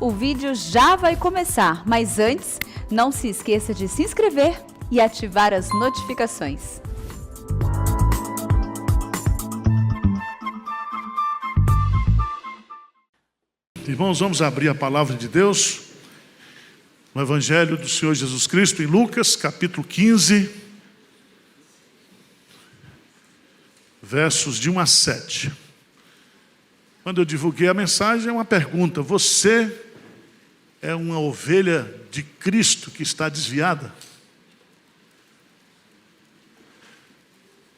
O vídeo já vai começar, mas antes, não se esqueça de se inscrever e ativar as notificações. Irmãos, vamos abrir a palavra de Deus no Evangelho do Senhor Jesus Cristo, em Lucas, capítulo 15, versos de 1 a 7. Quando eu divulguei a mensagem, é uma pergunta: você é uma ovelha de Cristo que está desviada?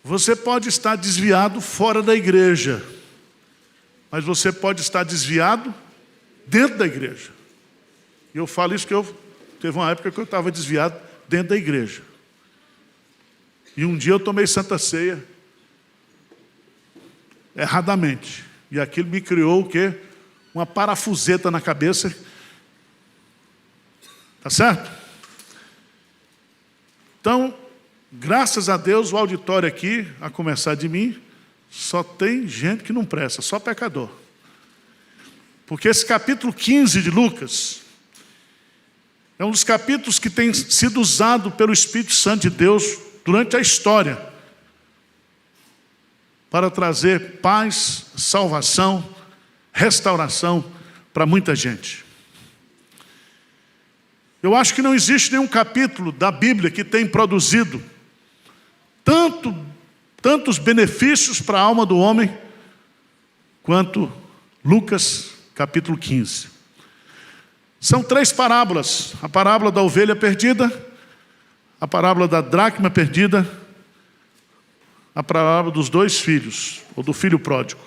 Você pode estar desviado fora da igreja, mas você pode estar desviado dentro da igreja. E eu falo isso porque teve uma época que eu estava desviado dentro da igreja. E um dia eu tomei Santa Ceia erradamente. E aquilo me criou o quê? Uma parafuseta na cabeça. Tá certo? Então, graças a Deus, o auditório aqui, a começar de mim, só tem gente que não presta, só pecador. Porque esse capítulo 15 de Lucas é um dos capítulos que tem sido usado pelo Espírito Santo de Deus durante a história para trazer paz, salvação, restauração para muita gente. Eu acho que não existe nenhum capítulo da Bíblia que tenha produzido tantos benefícios para a alma do homem quanto Lucas capítulo 15. São 3 parábolas: a parábola da ovelha perdida, a parábola da dracma perdida, a parábola dos 2 filhos, ou do filho pródigo.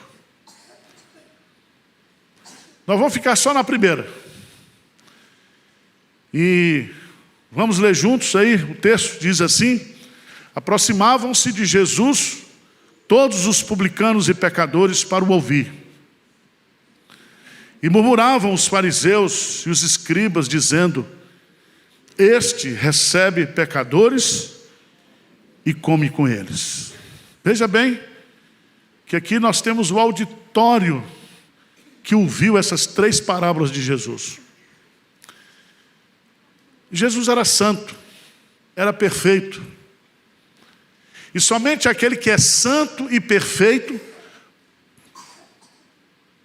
Nós vamos ficar só na primeira. E vamos ler juntos aí, o texto diz assim: aproximavam-se de Jesus todos os publicanos e pecadores para o ouvir. E murmuravam os fariseus e os escribas, dizendo: este recebe pecadores e come com eles. Veja bem que aqui nós temos o auditório que ouviu essas 3 parábolas de Jesus. Jesus era santo, era perfeito. E somente aquele que é santo e perfeito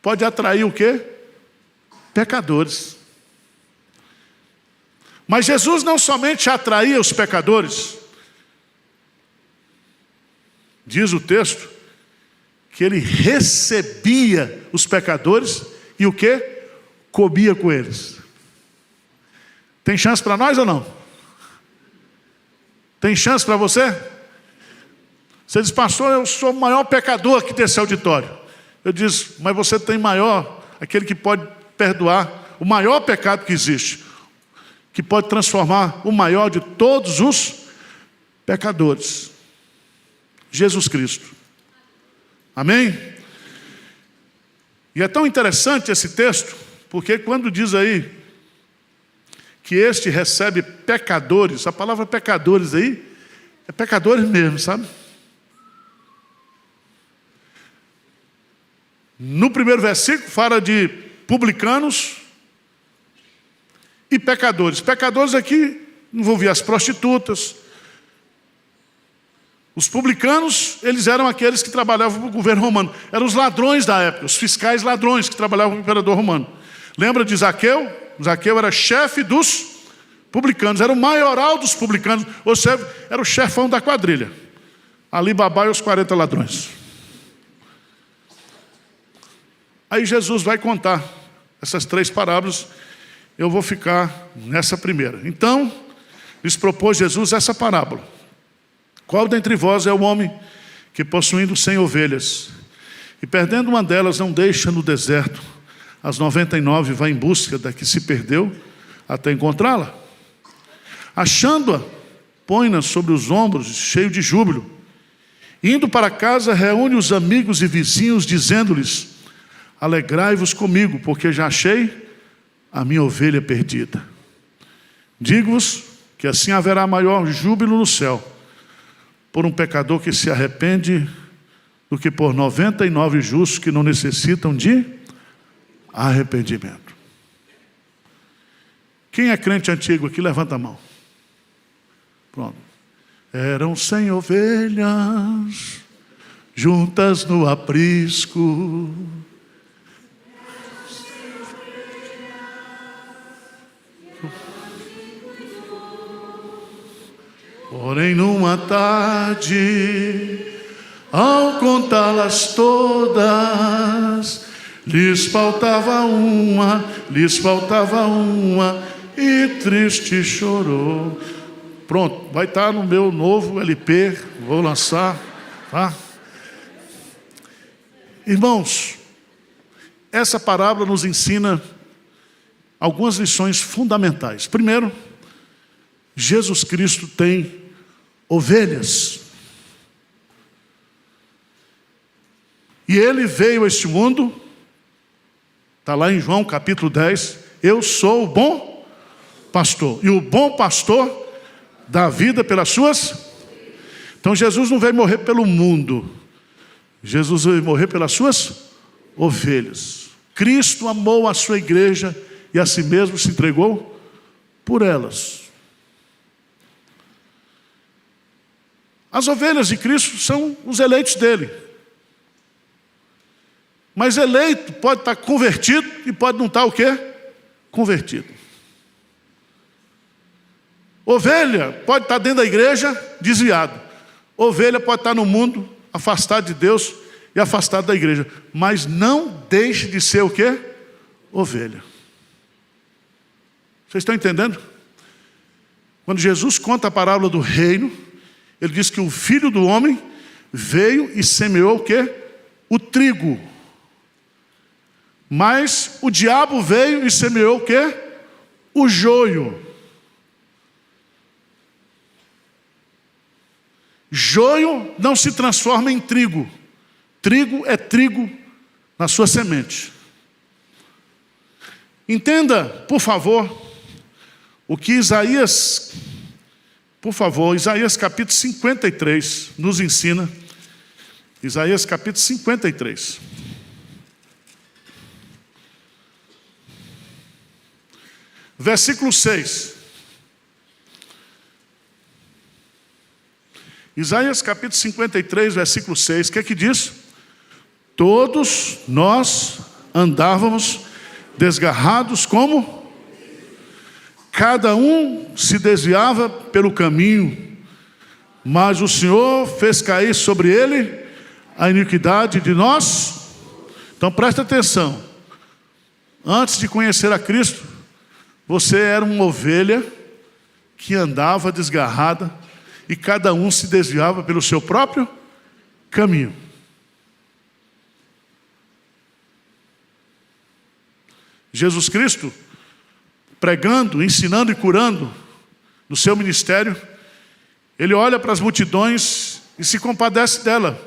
pode atrair o quê? Pecadores. Mas Jesus não somente atraía os pecadores. Diz o texto que ele recebia os pecadores e o quê? Comia com eles. Tem chance para nós ou não? Tem chance para você? Você diz: pastor, eu sou o maior pecador aqui desse auditório. Eu disse: mas você tem maior, aquele que pode perdoar o maior pecado que existe, que pode transformar o maior de todos os pecadores, Jesus Cristo. Amém? E é tão interessante esse texto, porque quando diz aí que este recebe pecadores, a palavra pecadores aí é pecadores mesmo, sabe? No primeiro versículo fala de publicanos e pecadores. Pecadores aqui envolvia as prostitutas. Os publicanos, eles eram aqueles que trabalhavam para o governo romano. Eram os ladrões da época, os fiscais ladrões que trabalhavam para o imperador romano. Lembra de Zaqueu? Zaqueu era chefe dos publicanos, era o maioral dos publicanos, ou seja, era o chefão da quadrilha. Ali Babá e os 40 ladrões. Aí Jesus vai contar essas 3 parábolas. Eu vou ficar nessa primeira. Então, lhes propôs Jesus essa parábola: qual dentre vós é o homem que, possuindo 100 ovelhas, e perdendo uma delas, não deixa no deserto as 99 e vai em busca da que se perdeu até encontrá-la? Achando-a, põe-na sobre os ombros, cheio de júbilo. Indo para casa, reúne os amigos e vizinhos, dizendo-lhes: alegrai-vos comigo, porque já achei a minha ovelha perdida. Digo-vos que assim haverá maior júbilo no céu por um pecador que se arrepende do que por 99 justos que não necessitam de arrependimento. Quem é crente antigo aqui, levanta a mão. Pronto. Eram 100 ovelhas juntas no aprisco. Porém, numa tarde, ao contá-las todas, lhes faltava uma, e triste chorou. Pronto, vai estar no meu novo LP, vou lançar, tá? Irmãos, essa parábola nos ensina algumas lições fundamentais. Primeiro, Jesus Cristo tem ovelhas. E ele veio a este mundo, está lá em João capítulo 10, eu sou o bom pastor. E o bom pastor dá vida pelas suas. Então Jesus não veio morrer pelo mundo, Jesus veio morrer pelas suas ovelhas. Cristo amou a sua igreja e a si mesmo se entregou por elas. As ovelhas de Cristo são os eleitos dele. Mas eleito pode estar convertido e pode não estar o quê? Convertido. Ovelha pode estar dentro da igreja desviado. Ovelha pode estar no mundo afastado de Deus e afastado da igreja. Mas não deixe de ser o quê? Ovelha. Vocês estão entendendo? Quando Jesus conta a parábola do reino, ele diz que o Filho do Homem veio e semeou o quê? O trigo. Mas o diabo veio e semeou o quê? O joio. Joio não se transforma em trigo. Trigo é trigo na sua semente. Entenda, por favor, o que Isaías capítulo 53 nos ensina. Isaías capítulo 53. Versículo 6. Isaías capítulo 53, versículo 6, o que é que diz? Todos nós andávamos desgarrados como? Cada um se desviava pelo caminho, mas o Senhor fez cair sobre ele a iniquidade de nós. Então presta atenção. Antes de conhecer a Cristo, você era uma ovelha que andava desgarrada e cada um se desviava pelo seu próprio caminho. Jesus Cristo, pregando, ensinando e curando no seu ministério, ele olha para as multidões e se compadece dela,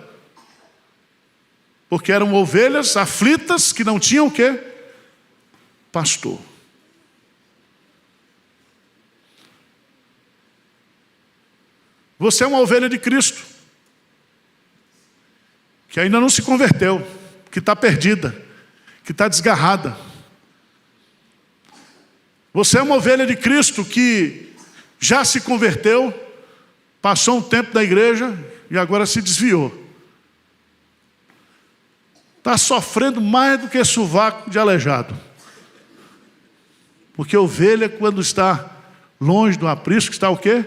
porque eram ovelhas aflitas que não tinham o quê? Pastor. Você é uma ovelha de Cristo, que ainda não se converteu, que está perdida, que está desgarrada. Você é uma ovelha de Cristo que já se converteu, passou um tempo na igreja e agora se desviou. Está sofrendo mais do que sovaco de aleijado. Porque ovelha, quando está longe do aprisco, está o quê?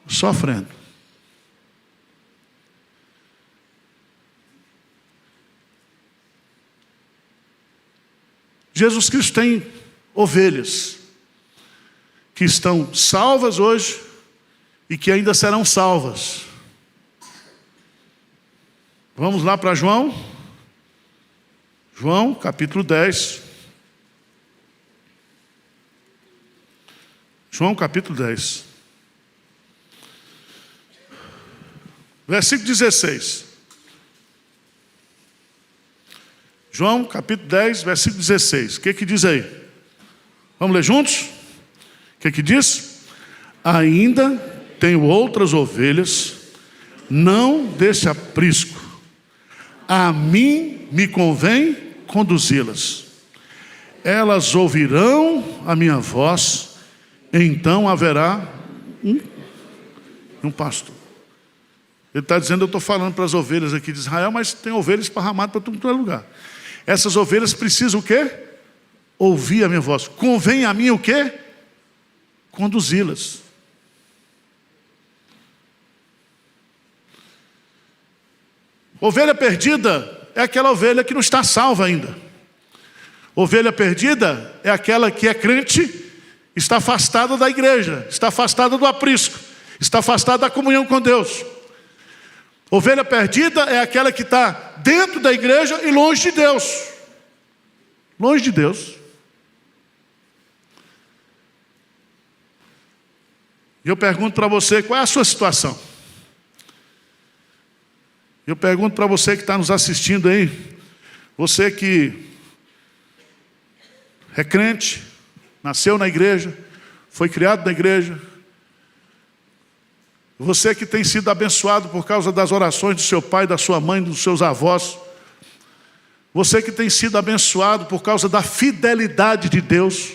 Sofrendo. Jesus Cristo tem ovelhas que estão salvas hoje e que ainda serão salvas. Vamos lá para João. João, capítulo 10. João, capítulo 10. Versículo 16. João, capítulo 10, versículo 16. O que diz aí? Vamos ler juntos? O que diz? Ainda tenho outras ovelhas, não desse aprisco. A mim me convém conduzi-las. elas ouvirão a minha voz, então haverá um pastor. Ele está dizendo, eu estou falando para as ovelhas aqui de Israel, mas tem ovelhas esparramadas para todo lugar. Essas ovelhas precisam o quê? Ouvir a minha voz. Convém a mim o quê? Conduzi-las. Ovelha perdida é aquela ovelha que não está salva ainda. Ovelha perdida é aquela que é crente, está afastada da igreja, está afastada do aprisco, está afastada da comunhão com Deus. Ovelha perdida é aquela que está dentro da igreja e longe de Deus. Longe de Deus. E eu pergunto para você, qual é a sua situação? Eu pergunto para você que está nos assistindo aí, você que é crente, nasceu na igreja, foi criado na igreja, você que tem sido abençoado por causa das orações do seu pai, da sua mãe, dos seus avós, você que tem sido abençoado por causa da fidelidade de Deus,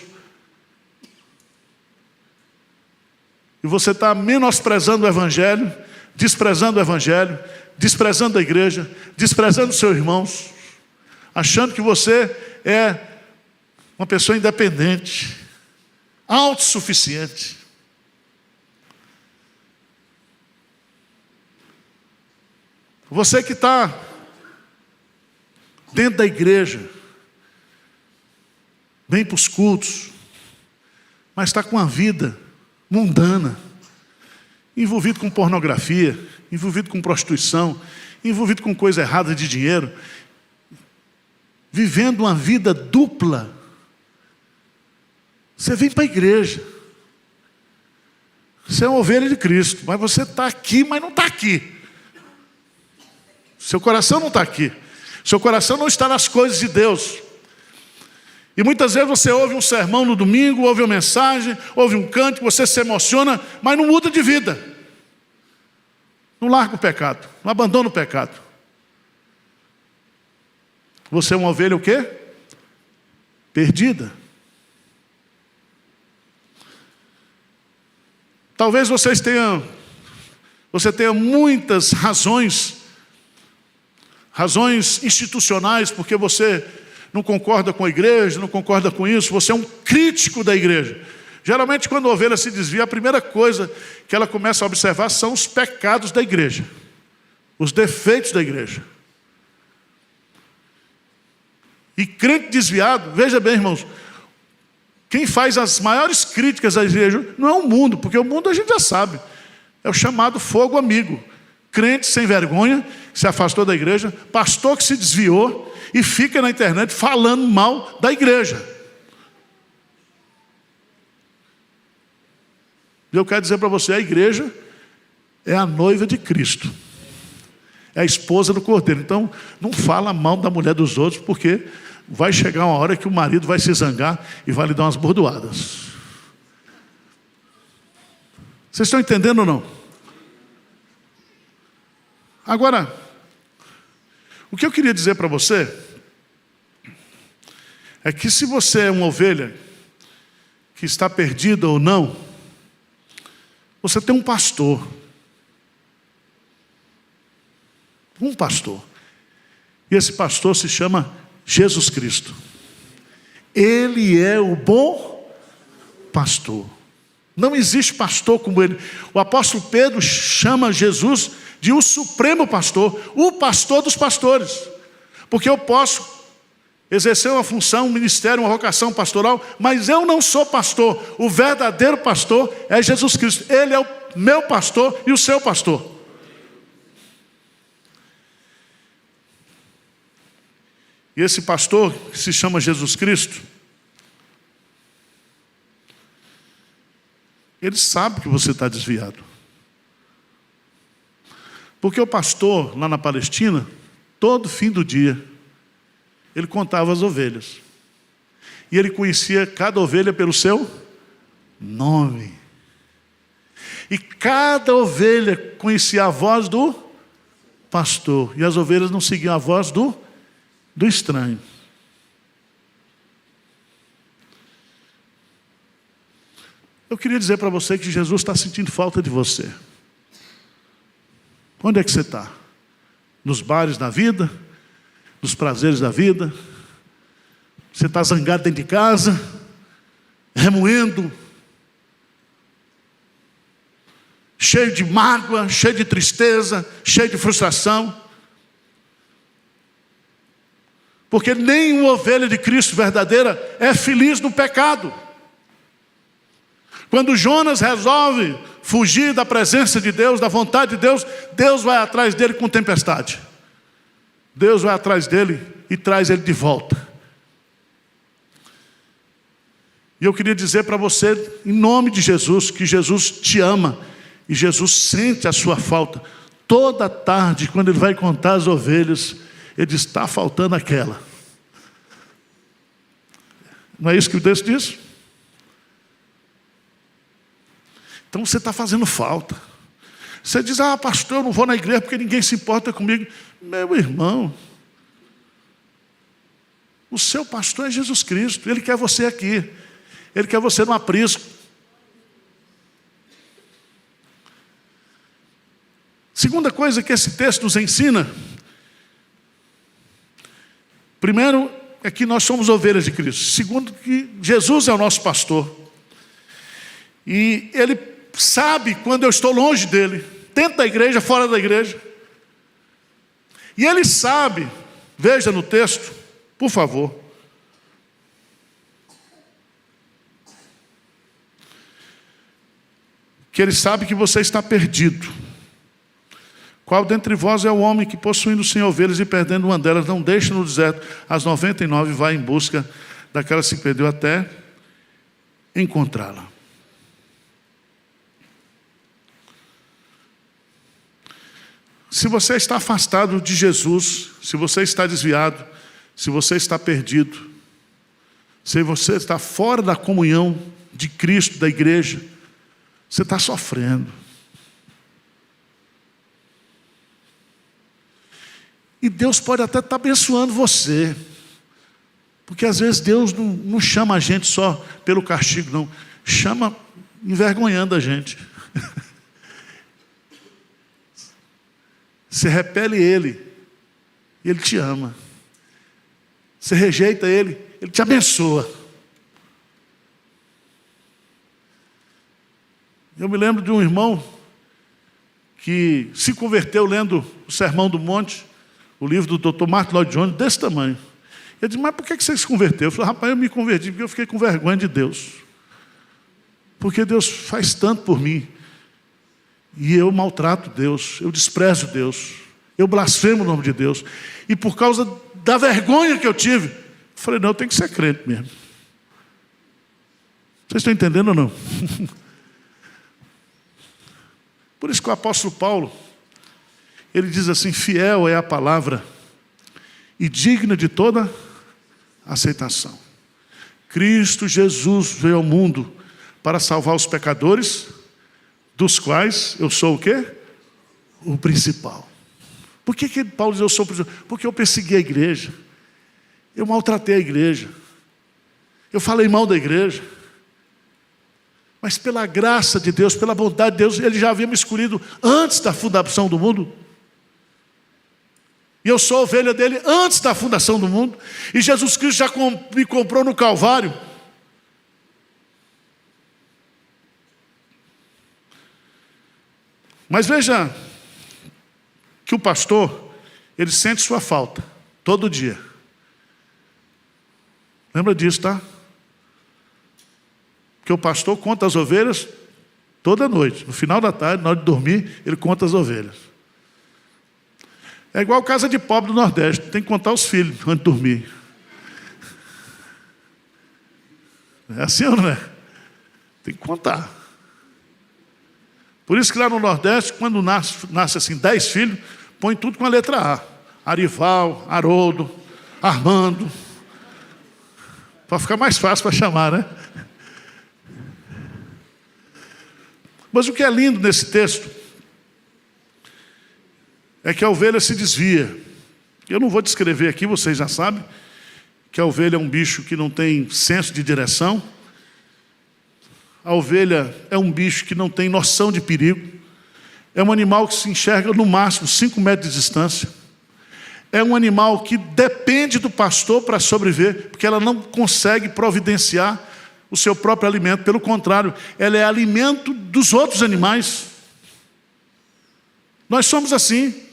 e você está menosprezando o evangelho, desprezando a igreja, desprezando os seus irmãos, achando que você é uma pessoa independente, autossuficiente. Você que está dentro da igreja, vem para os cultos, mas está com a vida mundana, envolvido com pornografia, envolvido com prostituição, envolvido com coisa errada de dinheiro, vivendo uma vida dupla. Você vem para a igreja, você é uma ovelha de Cristo, mas você está aqui, mas não está aqui. Seu coração não está aqui, seu coração não está nas coisas de Deus. E muitas vezes você ouve um sermão no domingo, ouve uma mensagem, ouve um canto, você se emociona, mas não muda de vida. Não larga o pecado, não abandona o pecado. Você é uma ovelha o quê? Perdida. Talvez você tenha muitas razões institucionais, porque você não concorda com a igreja, não concorda com isso, você é um crítico da igreja. Geralmente quando a ovelha se desvia, a primeira coisa que ela começa a observar são os pecados da igreja, os defeitos da igreja. E crente desviado, veja bem, irmãos, quem faz as maiores críticas à igreja não é o mundo, porque o mundo a gente já sabe, é o chamado fogo amigo. Crente sem vergonha, que se afastou da igreja, pastor que se desviou e fica na internet falando mal da igreja. E eu quero dizer para você, a igreja é a noiva de Cristo, é a esposa do Cordeiro. Então não fala mal da mulher dos outros, porque vai chegar uma hora que o marido vai se zangar e vai lhe dar umas bordoadas. Vocês estão entendendo ou não? Agora, o que eu queria dizer para você é que se você é uma ovelha que está perdida ou não, você tem um pastor. Um pastor. E esse pastor se chama Jesus Cristo. Ele é o bom pastor. Não existe pastor como ele. O apóstolo Pedro chama Jesus de o supremo pastor, o pastor dos pastores. Porque eu posso exercer uma função, um ministério, uma vocação pastoral, mas eu não sou pastor. O verdadeiro pastor é Jesus Cristo. Ele é o meu pastor e o seu pastor. E esse pastor, que se chama Jesus Cristo, ele sabe que você está desviado. Porque o pastor, lá na Palestina, todo fim do dia, ele contava as ovelhas. E ele conhecia cada ovelha pelo seu nome. E cada ovelha conhecia a voz do pastor. E as ovelhas não seguiam a voz do estranho. Eu queria dizer para você que Jesus está sentindo falta de você. Onde é que você está? Nos bares da vida? Nos prazeres da vida? Você está zangado dentro de casa? Remoendo? Cheio de mágoa, cheio de tristeza, cheio de frustração? Porque nenhuma ovelha de Cristo verdadeira é feliz no pecado. Quando Jonas resolve fugir da presença de Deus, da vontade de Deus, Deus vai atrás dele com tempestade. Deus vai atrás dele e traz ele de volta. E eu queria dizer para você, em nome de Jesus, que Jesus te ama e Jesus sente a sua falta. Toda tarde, quando ele vai contar as ovelhas, ele diz: está faltando aquela. Não é isso que o texto diz? Então você está fazendo falta. Você diz: ah, pastor, eu não vou na igreja porque ninguém se importa comigo. Meu irmão, o seu pastor é Jesus Cristo. Ele quer você aqui. Ele quer você no aprisco. Segunda coisa que esse texto nos ensina. Primeiro, é que nós somos ovelhas de Cristo. Segundo, que Jesus é o nosso pastor. E Ele sabe quando eu estou longe dEle, dentro da igreja, fora da igreja. E Ele sabe, veja no texto, por favor. Que Ele sabe que você está perdido. Qual dentre vós é o homem que, possuindo 100 ovelhas e perdendo uma delas, não deixa no deserto as 99 e vai em busca daquela que se perdeu até encontrá-la? Se você está afastado de Jesus, se você está desviado, se você está perdido, se você está fora da comunhão de Cristo, da igreja, você está sofrendo. E Deus pode até estar abençoando você. Porque às vezes Deus não chama a gente só pelo castigo, não. Chama envergonhando a gente. Você repele Ele, e Ele te ama. Você rejeita Ele, Ele te abençoa. Eu me lembro de um irmão que se converteu lendo o Sermão do Monte, o livro do Dr. Martin Lloyd Jones, desse tamanho. Ele disse: mas por que você se converteu? Eu falei: rapaz, eu me converti porque eu fiquei com vergonha de Deus. Porque Deus faz tanto por mim. E eu maltrato Deus, eu desprezo Deus, eu blasfemo o nome de Deus. E por causa da vergonha que eu tive, eu falei: não, eu tenho que ser crente mesmo. Vocês estão entendendo ou não? Por isso que o apóstolo Paulo, ele diz assim: fiel é a palavra e digna de toda aceitação. Cristo Jesus veio ao mundo para salvar os pecadores, dos quais eu sou o quê? O principal. Por que Paulo diz eu sou o principal? Porque eu persegui a igreja, eu maltratei a igreja, eu falei mal da igreja. Mas pela graça de Deus, pela bondade de Deus, Ele já havia me escolhido antes da fundação do mundo. E eu sou ovelha dele antes da fundação do mundo. E Jesus Cristo já me comprou no Calvário. Mas veja que o pastor, ele sente sua falta todo dia. Lembra disso, tá? Porque o pastor conta as ovelhas toda noite. No final da tarde, na hora de dormir, ele conta as ovelhas. É igual casa de pobre do Nordeste. Tem que contar os filhos antes de dormir. É assim ou não é? Tem que contar. Por isso que lá no Nordeste, quando nasce assim 10 filhos, põe tudo com a letra A. Arival, Haroldo, Armando. Para ficar mais fácil para chamar, né? Mas o que é lindo nesse texto é que a ovelha se desvia. Eu não vou descrever aqui, vocês já sabem que a ovelha é um bicho que não tem senso de direção. A ovelha é um bicho que não tem noção de perigo. É um animal que se enxerga no máximo 5 metros de distância. É um animal que depende do pastor para sobreviver, porque ela não consegue providenciar o seu próprio alimento. Pelo contrário, ela é alimento dos outros animais. Nós somos assim.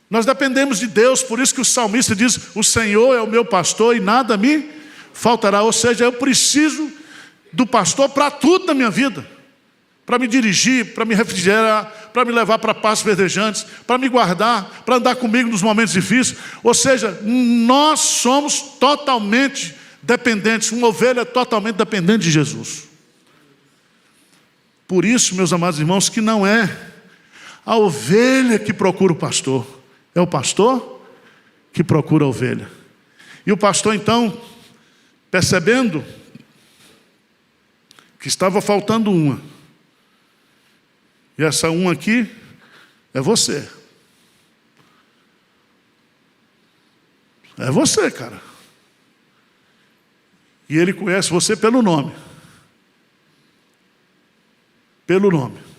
Nós dependemos de Deus, por isso que o salmista diz: o Senhor é o meu pastor e nada me faltará. Ou seja, eu preciso do pastor para tudo na minha vida. Para me dirigir, para me refrigerar, para me levar para pastos verdejantes, para me guardar, para andar comigo nos momentos difíceis. Ou seja, nós somos totalmente dependentes. Uma ovelha é totalmente dependente de Jesus. Por isso, meus amados irmãos, que não é a ovelha que procura o pastor. É o pastor que procura a ovelha. E o pastor, então, percebendo que estava faltando uma, e essa uma aqui é você. É você, cara. E ele conhece você pelo nome. Pelo nome.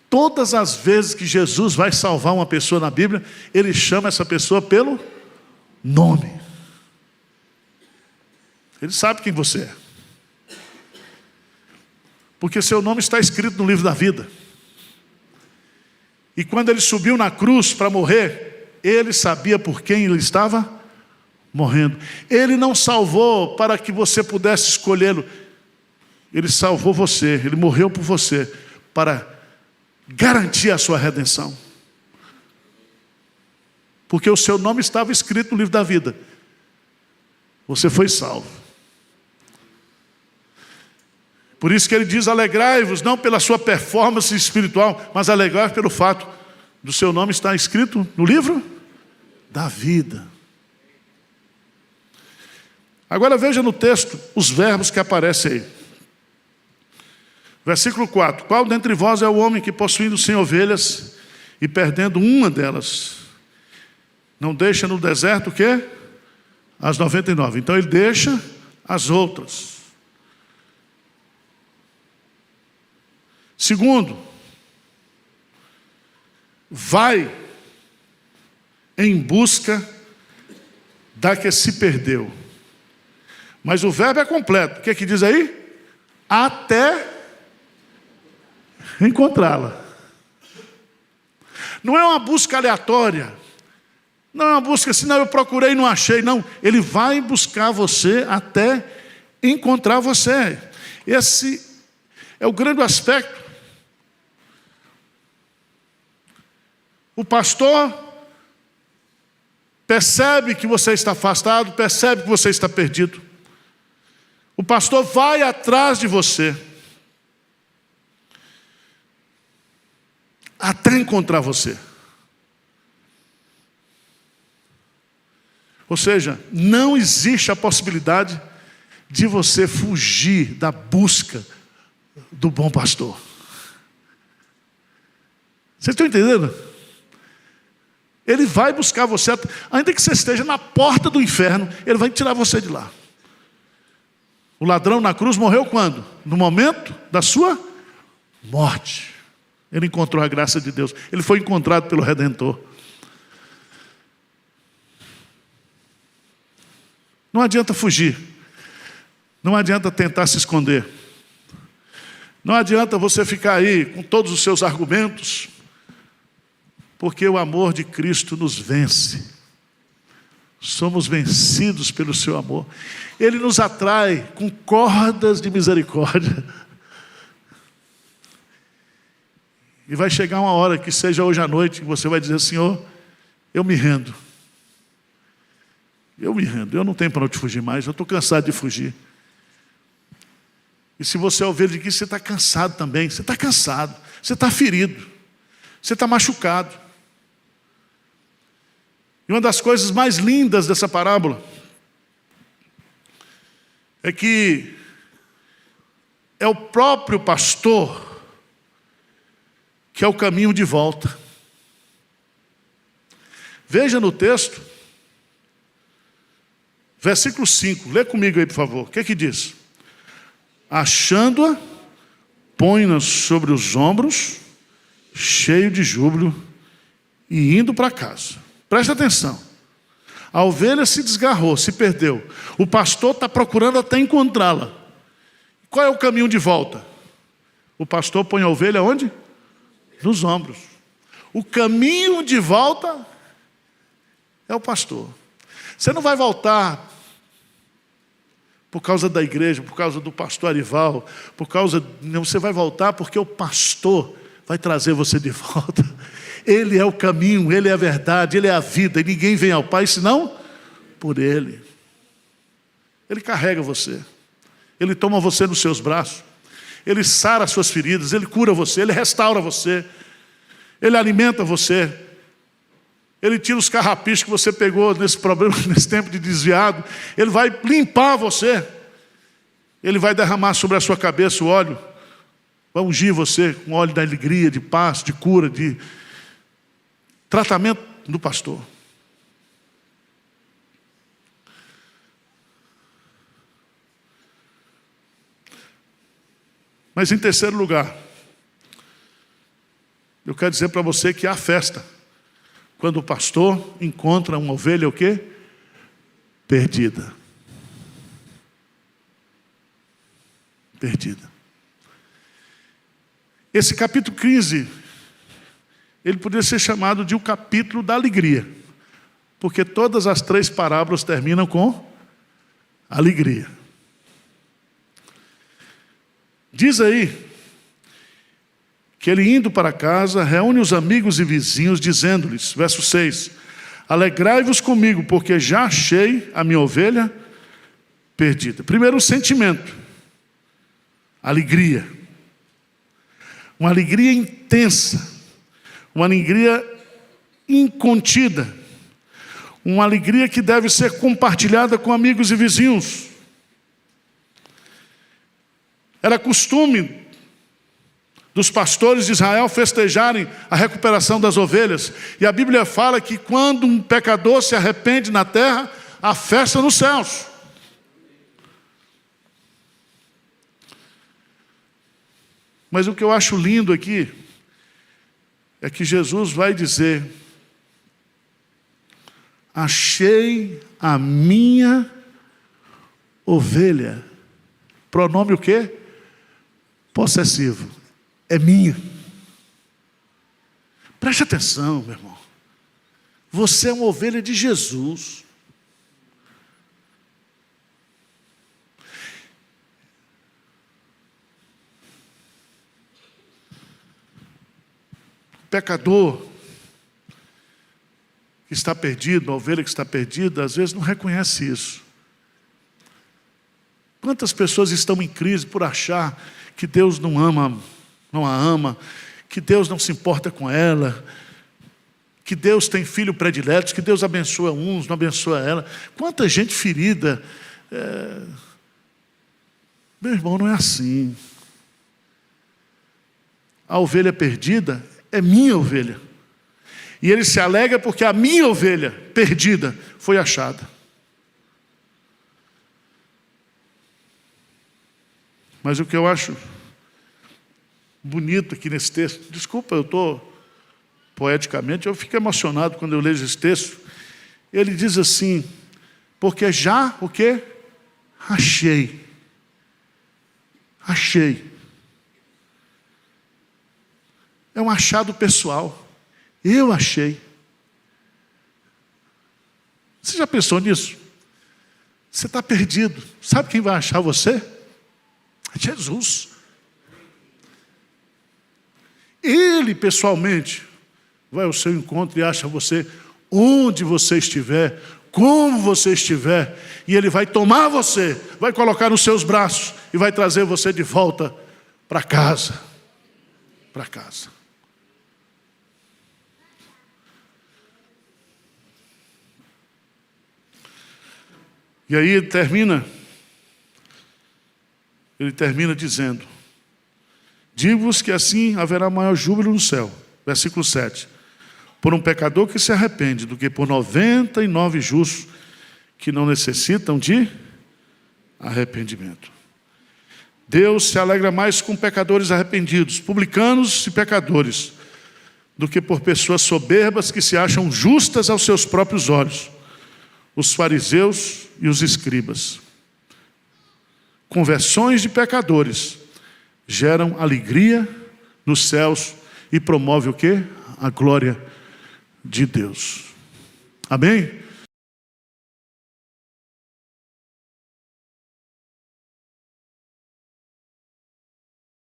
Todas as vezes que Jesus vai salvar uma pessoa na Bíblia, ele chama essa pessoa pelo nome. Ele sabe quem você é. Porque seu nome está escrito no livro da vida. E quando ele subiu na cruz para morrer, ele sabia por quem ele estava morrendo. Ele não salvou para que você pudesse escolhê-lo. Ele salvou você, ele morreu por você, para garantir a sua redenção. Porque o seu nome estava escrito no livro da vida. Você foi salvo. Por isso que ele diz: alegrai-vos, não pela sua performance espiritual, mas alegrai-vos pelo fato do seu nome estar escrito no livro da vida. Agora veja no texto os verbos que aparecem aí. Versículo 4. Qual dentre vós é o homem que, possuindo 100 ovelhas e perdendo uma delas, não deixa no deserto o quê? As 99. Então ele deixa as outras. Segundo, vai em busca da que se perdeu. Mas o verbo é completo. O que é que diz aí? Até encontrá-la. Não é uma busca aleatória. Não é uma busca assim: não, eu procurei e não achei. Não, ele vai buscar você até encontrar você. Esse é o grande aspecto. O pastor percebe que você está afastado, percebe que você está perdido. O pastor vai atrás de você até encontrar você. Ou seja, não existe a possibilidade de você fugir da busca do bom pastor. Vocês estão entendendo? Ele vai buscar você, ainda que você esteja na porta do inferno, ele vai tirar você de lá. O ladrão na cruz morreu quando? No momento da sua morte. Ele encontrou a graça de Deus. Ele foi encontrado pelo Redentor. Não adianta fugir. Não adianta tentar se esconder. Não adianta você ficar aí com todos os seus argumentos, porque o amor de Cristo nos vence. Somos vencidos pelo seu amor. Ele nos atrai com cordas de misericórdia. E vai chegar uma hora, que seja hoje à noite, que você vai dizer: Senhor, eu me rendo. Eu me rendo, eu não tenho para onde fugir mais, eu estou cansado de fugir. E se você é ovelha de Cristo, você está cansado também. Você está cansado, você está ferido, você está machucado. E uma das coisas mais lindas dessa parábola é que é o próprio pastor que é o caminho de volta. Veja no texto, versículo 5, lê comigo aí, por favor. O que é que diz? achando-a, põe-na sobre os ombros, cheio de júbilo, e indo para casa. Presta atenção. A ovelha se desgarrou, se perdeu. O pastor está procurando até encontrá-la. Qual é o caminho de volta? O pastor põe a ovelha onde? Nos ombros. O caminho de volta é o pastor. Você não vai voltar por causa da igreja, por causa do pastor Arival, você vai voltar porque o pastor vai trazer você de volta. Ele é o caminho, Ele é a verdade, Ele é a vida, e ninguém vem ao Pai senão por Ele. Ele carrega você, Ele toma você nos seus braços, Ele sara as suas feridas, Ele cura você, Ele restaura você, Ele alimenta você, Ele tira os carrapichos que você pegou nesse problema, nesse tempo de desviado, Ele vai limpar você, Ele vai derramar sobre a sua cabeça o óleo, vai ungir você com óleo da alegria, de paz, de cura, de tratamento do pastor. Mas em terceiro lugar, eu quero dizer para você que há festa quando o pastor encontra uma ovelha o quê? Perdida. Perdida. Esse capítulo 15, ele poderia ser chamado de o capítulo da alegria, porque todas as 3 parábolas terminam com alegria. Diz aí que ele indo para casa, reúne os amigos e vizinhos, dizendo-lhes, verso 6, alegrai-vos comigo, porque já achei a minha ovelha perdida. Primeiro o sentimento, alegria. Uma alegria intensa, uma alegria incontida, uma alegria que deve ser compartilhada com amigos e vizinhos. Era costume dos pastores de Israel festejarem a recuperação das ovelhas. E a Bíblia fala que quando um pecador se arrepende na terra, há festa nos céus. Mas o que eu acho lindo aqui é que Jesus vai dizer: achei a minha ovelha. Pronome o quê? Possessivo. É minha. Preste atenção, meu irmão. Você é uma ovelha de Jesus. O pecador que está perdido, a ovelha que está perdida, às vezes não reconhece isso. Quantas pessoas estão em crise por achar que Deus não a ama, que Deus não se importa com ela, que Deus tem filho prediletos, que Deus abençoa uns, não abençoa ela. Quanta gente ferida. Meu irmão, não é assim. A ovelha perdida é minha ovelha. E ele se alegra porque a minha ovelha perdida foi achada. Mas o que eu acho bonito aqui nesse texto, desculpa, eu estou poeticamente, eu fico emocionado quando eu leio esse texto. Ele diz assim, porque já o quê? Achei. É um achado pessoal. Eu achei. Você já pensou nisso? Você está perdido. Sabe quem vai achar você? Jesus. Ele pessoalmente vai ao seu encontro e acha você onde você estiver, como você estiver, e Ele vai tomar você, vai colocar nos seus braços e vai trazer você de volta para casa. Para casa. E aí ele termina dizendo, digo-vos que assim haverá maior júbilo no céu, versículo 7, por um pecador que se arrepende, do que por 99 justos que não necessitam de arrependimento. Deus se alegra mais com pecadores arrependidos, publicanos e pecadores, do que por pessoas soberbas que se acham justas aos seus próprios olhos, os fariseus e os escribas. Conversões de pecadores geram alegria nos céus e promove o quê? A glória de Deus. Amém?